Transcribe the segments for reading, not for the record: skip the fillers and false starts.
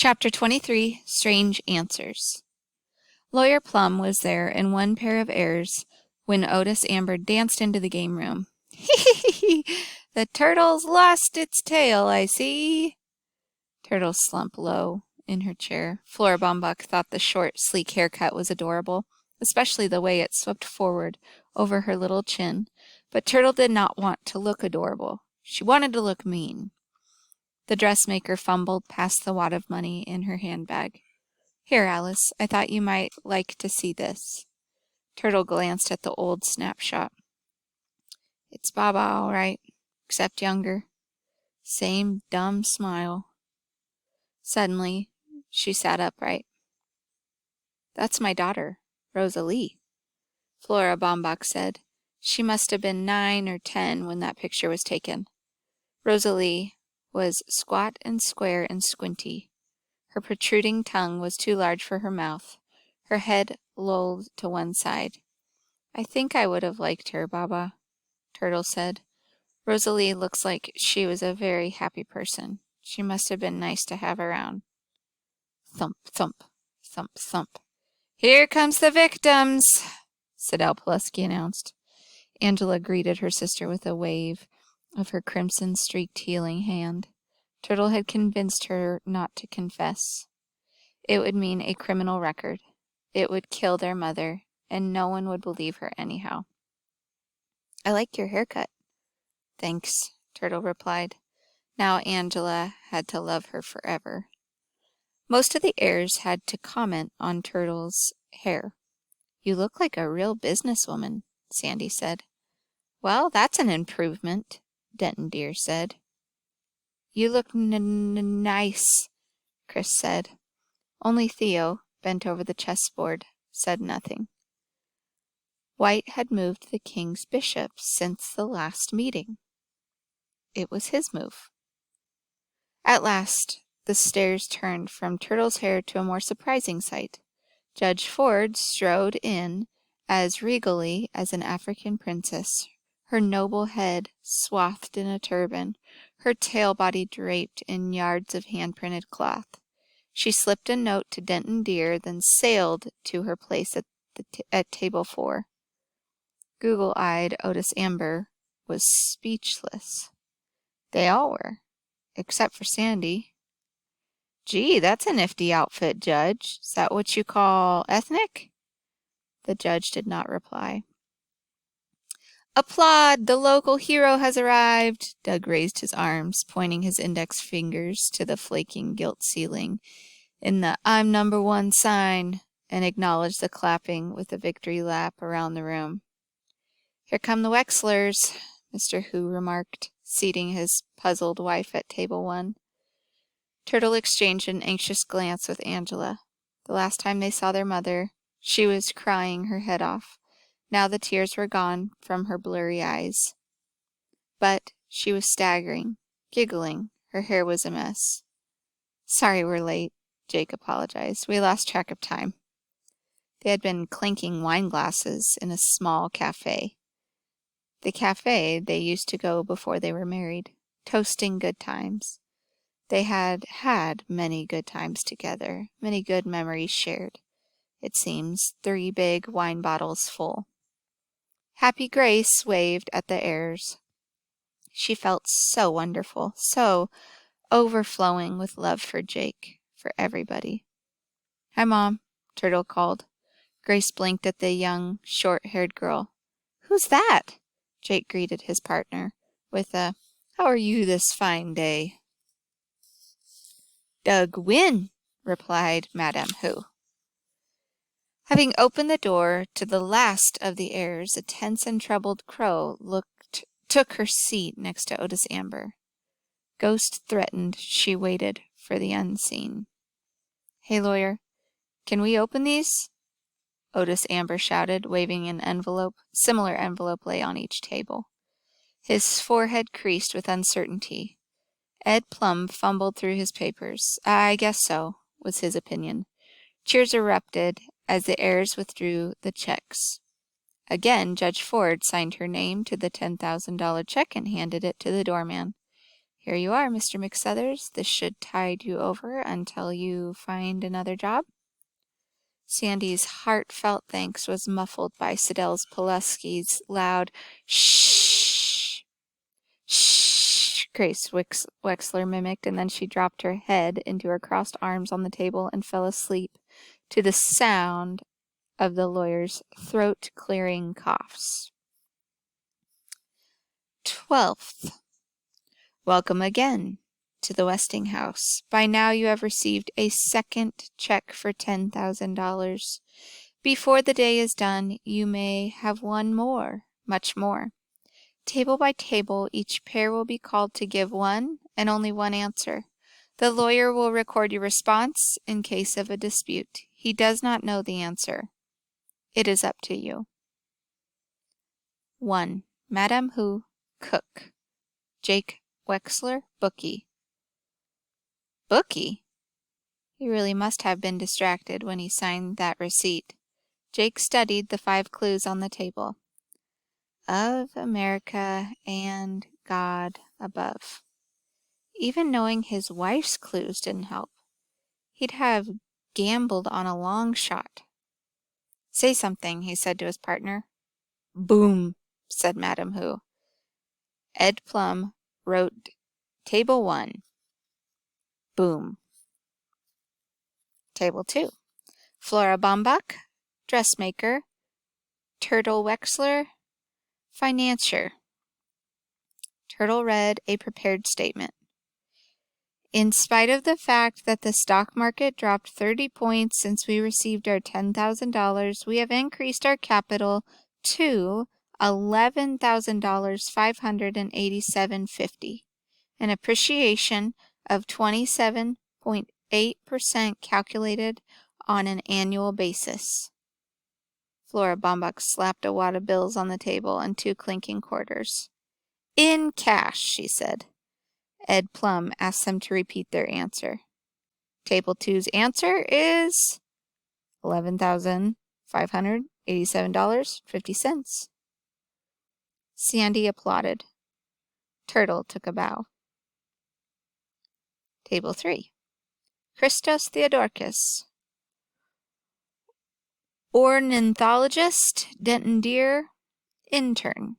Chapter 23, Strange Answers. Lawyer Plum was there in one pair of airs when Otis Amber danced into the game room. "Hee! The turtle's lost its tail, I see." Turtle slumped low in her chair. Flora Baumbach thought the short, sleek haircut was adorable, especially the way it swept forward over her little chin. But Turtle did not want to look adorable. She wanted to look mean. The dressmaker fumbled past the wad of money in her handbag. "Here, Alice, I thought you might like to see this." Turtle glanced at the old snapshot. "It's Baba, all right, except younger. Same dumb smile." Suddenly, she sat upright. "That's my daughter, Rosalie," Flora Baumbach said. "She must have been 9 or 10 when that picture was taken." Rosalie was squat and square and squinty. Her protruding tongue was too large for her mouth. Her head lolled to one side. "I think I would have liked her, Baba," Turtle said. "Rosalie looks like she was a very happy person. She must have been nice to have around." Thump, thump, thump, thump. "Here comes the victims," Sidel Pulaski announced. Angela greeted her sister with a wave of her crimson-streaked healing hand. Turtle had convinced her not to confess. It would mean a criminal record. It would kill their mother, and no one would believe her anyhow. "I like your haircut." "Thanks," Turtle replied. Now Angela had to love her forever. Most of the heirs had to comment on Turtle's hair. "You look like a real businesswoman," Sandy said. "Well, that's an improvement," Denton Deer said. "You look nice," Chris said. Only Theo, bent over the chessboard, said nothing. White had moved the king's bishop since the last meeting. It was his move. At last, the stairs turned from Turtle's hair to a more surprising sight. Judge Ford strode in as regally as an African princess, her noble head swathed in a turban, her tail body draped in yards of hand-printed cloth. She slipped a note to Denton Deer, then sailed to her place at table 4. Google-eyed Otis Amber was speechless. They all were, except for Sandy. "Gee, that's a nifty outfit, Judge. Is that what you call ethnic?" The judge did not reply. "Applaud! The local hero has arrived!" Doug raised his arms, pointing his index fingers to the flaking gilt ceiling in the "I'm number 1" sign, and acknowledged the clapping with a victory lap around the room. "Here come the Wexlers," Mr. Hu remarked, seating his puzzled wife at table 1. Turtle exchanged an anxious glance with Angela. The last time they saw their mother, she was crying her head off. Now the tears were gone from her blurry eyes. But she was staggering, giggling. Her hair was a mess. "Sorry we're late," Jake apologized. "We lost track of time." They had been clinking wine glasses in a small cafe. The cafe they used to go before they were married, toasting good times. They had had many good times together, many good memories shared. It seems 3 big wine bottles full. Happy Grace waved at the heirs. She felt so wonderful, so overflowing with love for Jake, for everybody. "Hi, Mom," Turtle called. Grace blinked at the young, short-haired girl. "Who's that?" Jake greeted his partner with a, "How are you this fine day?" "Doug Wynne," replied Madame Hu. Having opened the door to the last of the heirs, a tense and troubled Crow took her seat next to Otis Amber. Ghost threatened, she waited for the unseen. "Hey, lawyer, can we open these?" Otis Amber shouted, waving an envelope. Similar envelope lay on each table. His forehead creased with uncertainty. Ed Plum fumbled through his papers. "I guess so," was his opinion. Cheers erupted as the heirs withdrew the checks. Again, Judge Ford signed her name to the $10,000 check and handed it to the doorman. Here you are, Mr. McSuthers. This should tide you over until you find another job. Sandy's heartfelt thanks was muffled by Siddell Pulaski's loud shh. Shh, Grace Wexler mimicked, and then she dropped her head into her crossed arms on the table and fell asleep to the sound of the lawyer's throat-clearing coughs. 12th. Welcome again to the Westinghouse. By now you have received a second check for $10,000. Before the day is done, you may have one more, much more. Table by table, each pair will be called to give one and only one answer. The lawyer will record your response in case of a dispute. He does not know the answer. It is up to you. 1. Madame Who, cook. Jake Wexler, bookie. Bookie? He really must have been distracted when he signed that receipt. Jake studied the 5 clues on the table. Of America and God above. Even knowing his wife's clues didn't help. He'd have gambled on a long shot. Say something, he said to his partner. Boom, said Madame Who. Ed Plum wrote Table 1. Boom. Table 2. Flora Baumbach, dressmaker. Turtle Wexler, financier. Turtle read a prepared statement. In spite of the fact that the stock market dropped 30 points since we received our $10,000, we have increased our capital to $11,587.50, an appreciation of 27.8% calculated on an annual basis. Flora Baumbach slapped a wad of bills on the table and 2 clinking quarters. In cash, she said. Ed Plum asked them to repeat their answer. Table 2's answer is $11,587.50. Sandy applauded. Turtle took a bow. Table 3. Christos Theodorkis, ornithologist, Denton Deer, intern.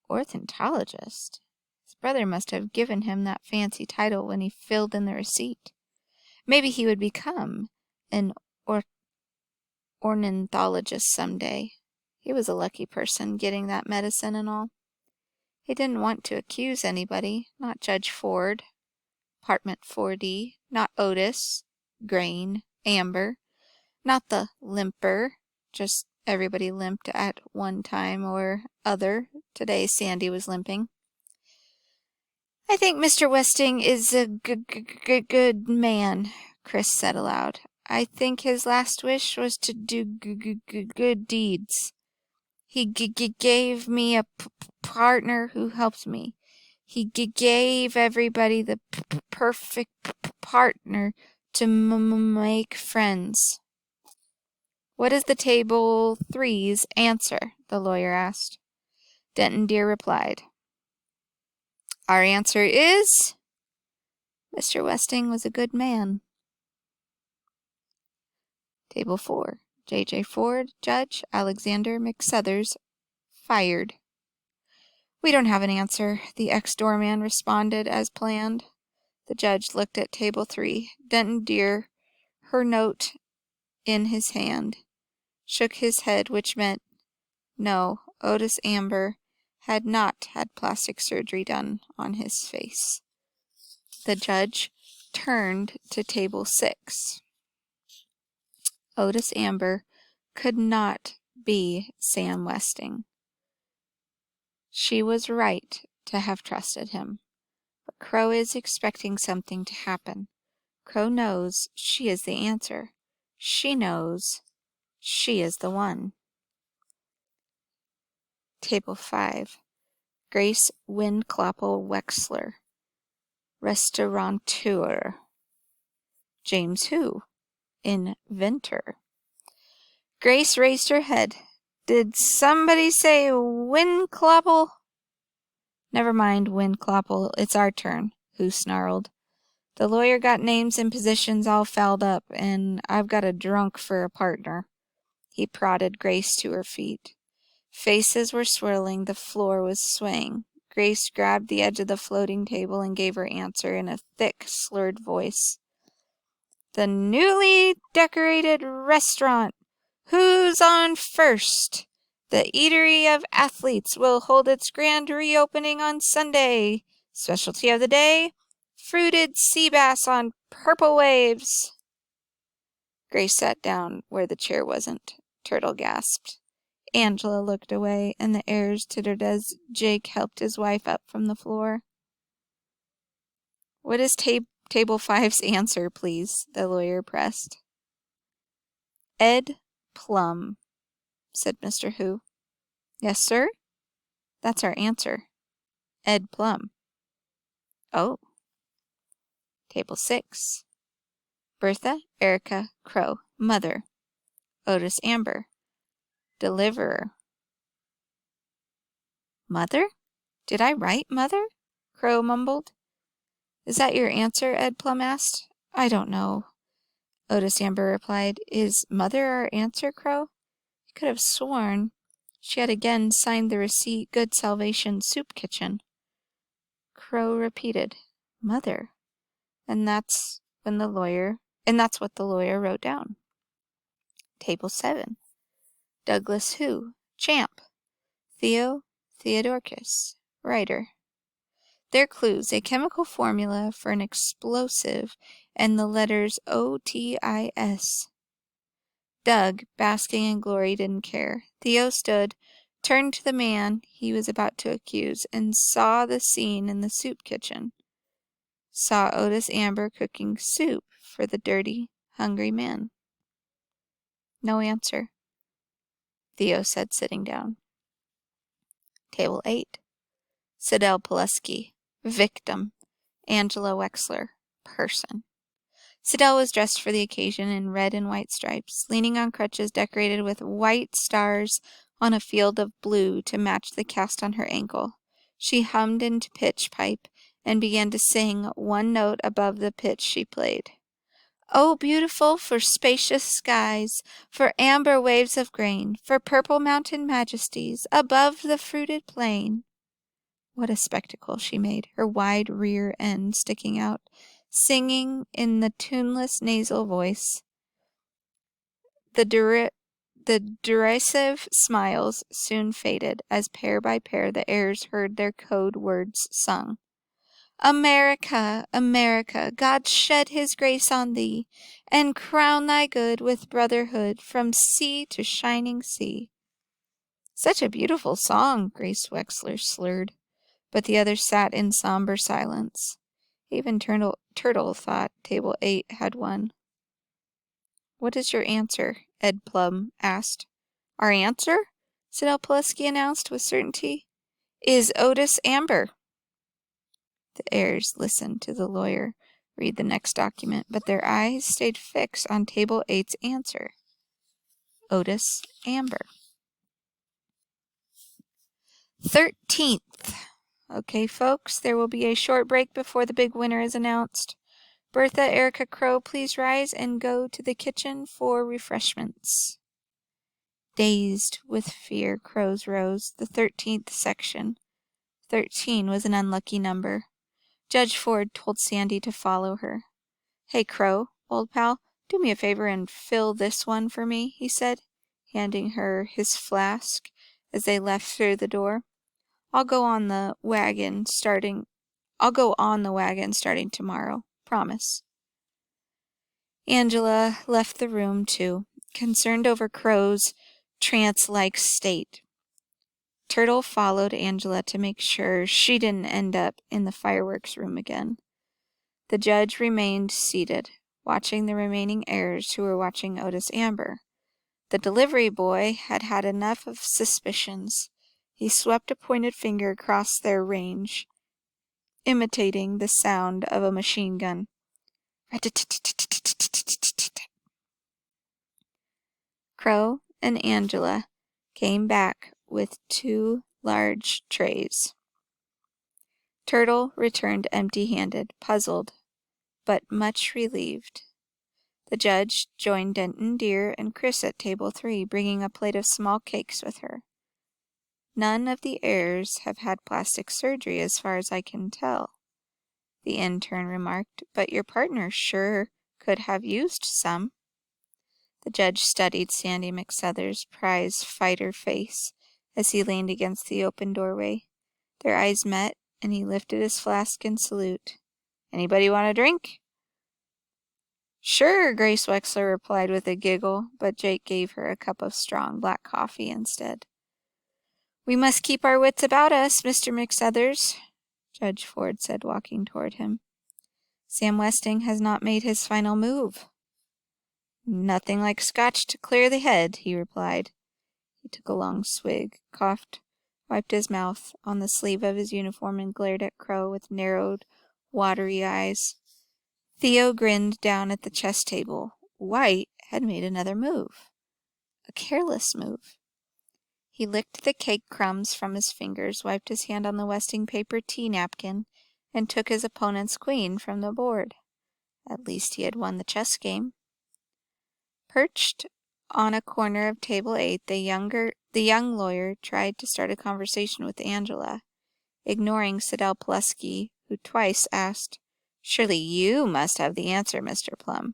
Ornithologist? His brother must have given him that fancy title when he filled in the receipt. Maybe he would become an ornithologist someday. He was a lucky person getting that medicine and all. He didn't want to accuse anybody, not Judge Ford, Apartment 4D, not Otis, Grain, Amber, not the limper, just everybody limped at one time or other. Today Sandy was limping. I think Mr. Westing is a good man, Chris said aloud. I think his last wish was to do good deeds. He gave me a partner who helped me. He gave everybody the perfect partner to make friends. What is the table 3's answer? The lawyer asked. Denton Deer replied. Our answer is, Mr. Westing was a good man. Table 4. J.J. Ford, Judge, Alexander McSuthers, fired. We don't have an answer, the ex-doorman responded as planned. The judge looked at Table 3. Denton Deer, her note in his hand, shook his head, which meant no, Otis Amber had not had plastic surgery done on his face. The judge turned to Table 6. Otis Amber could not be Sam Westing. She was right to have trusted him. But Crow is expecting something to happen. Crow knows she is the answer. She knows she is the one. Table 5. Grace Windclopple Wexler, restaurateur. James Who, inventor. Grace raised her head. Did somebody say Windclopple? Never mind, Windclopple, it's our turn, Who snarled. The lawyer got names and positions all fouled up, and I've got a drunk for a partner. He prodded Grace to her feet. Faces were swirling, the floor was swaying. Grace grabbed the edge of the floating table and gave her answer in a thick, slurred voice. The newly decorated restaurant. Who's on first? The Eatery of Athletes will hold its grand reopening on Sunday. Specialty of the day, fruited sea bass on purple waves. Grace sat down where the chair wasn't. Turtle gasped. Angela looked away, and the heirs tittered as Jake helped his wife up from the floor. What is Table 5's answer, please? The lawyer pressed. Ed Plum, said Mr. Who. Yes, sir? That's our answer. Ed Plum. Oh. Table 6. Bertha Erica Crow, mother. Otis Amber, deliverer. Mother? Did I write mother? Crow mumbled. Is that your answer? Ed Plum asked. I don't know. Otis Amber replied. Is mother our answer, Crow? He could have sworn she had again signed the receipt, Good Salvation Soup Kitchen. Crow repeated, Mother. And that's what the lawyer wrote down. Table 7. Douglas Who, champ. Theo Theodorcus, writer. Their clues, a chemical formula for an explosive and the letters O-T-I-S. Doug, basking in glory, didn't care. Theo stood, turned to the man he was about to accuse, and saw the scene in the soup kitchen. Saw Otis Amber cooking soup for the dirty, hungry man. No answer. Theo said, sitting down. Table 8. Sidel Pulaski, victim. Angela Wexler, person. Sidel was dressed for the occasion in red and white stripes, leaning on crutches decorated with white stars on a field of blue to match the cast on her ankle. She hummed into pitch pipe and began to sing one note above the pitch she played. Oh, beautiful for spacious skies, for amber waves of grain, for purple mountain majesties above the fruited plain. What a spectacle she made, her wide rear end sticking out, singing in the tuneless nasal voice. The derisive smiles soon faded as pair by pair the heirs heard their code words sung. America, America, God shed his grace on thee, and crown thy good with brotherhood from sea to shining sea. Such a beautiful song, Grace Wexler slurred, but the others sat in somber silence. Even Turtle thought Table 8 had won. What is your answer? Ed Plum asked. Our answer? Sidel Pulaski announced with certainty, is Otis Amber. The heirs listened to the lawyer read the next document, but their eyes stayed fixed on Table 8's answer. Otis Amber. 13th. Okay, folks, there will be a short break before the big winner is announced. Bertha Erica Crow, please rise and go to the kitchen for refreshments. Dazed with fear, Crows rose. The 13th section. 13 was an unlucky number. Judge Ford told Sandy to follow her. Hey, Crow, old pal, do me a favor and fill this one for me, he said, handing her his flask as they left through the door. I'll go on the wagon starting tomorrow. Promise. Angela left the room, too, concerned over Crow's trance-like state. Turtle followed Angela to make sure she didn't end up in the fireworks room again. The judge remained seated, watching the remaining heirs who were watching Otis Amber. The delivery boy had had enough of suspicions. He swept a pointed finger across their range, imitating the sound of a machine gun. Crow and Angela came back with 2 large trays. Turtle returned empty-handed, puzzled, but much relieved. The judge joined Denton, Deer, and Chris at table 3, bringing a plate of small cakes with her. None of the heirs have had plastic surgery as far as I can tell, the intern remarked, but your partner sure could have used some. The judge studied Sandy McSuther's prize fighter face as he leaned against the open doorway. Their eyes met, and he lifted his flask in salute. Anybody want a drink? Sure, Grace Wexler replied with a giggle, but Jake gave her a cup of strong black coffee instead. We must keep our wits about us, Mr. McSuthers, Judge Ford said, walking toward him. Sam Westing has not made his final move. Nothing like scotch to clear the head, he replied. He took a long swig, coughed, wiped his mouth on the sleeve of his uniform, and glared at Crow with narrowed, watery eyes. Theo grinned down at the chess table. White had made another move. A careless move. He licked the cake crumbs from his fingers, wiped his hand on the Westing paper tea napkin, and took his opponent's queen from the board. At least he had won the chess game. Perched on a corner of table 8, the young lawyer tried to start a conversation with Angela, ignoring Sidel Pulaski, who twice asked, Surely you must have the answer, Mr. Plum.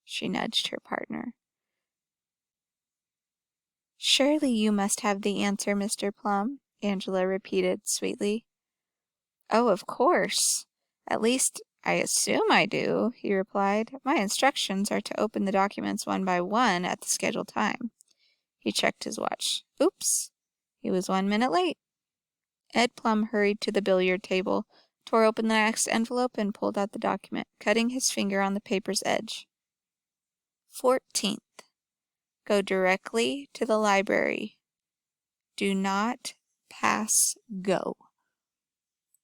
She nudged her partner. Surely you must have the answer, Mr. Plum, Angela repeated sweetly. Oh, of course. At least, I assume I do, he replied. My instructions are to open the documents one by one at the scheduled time. He checked his watch. Oops. He was 1 minute late. Ed Plum hurried to the billiard table, tore open the next envelope, and pulled out the document, cutting his finger on the paper's edge. 14th. Go directly to the library. Do not pass go.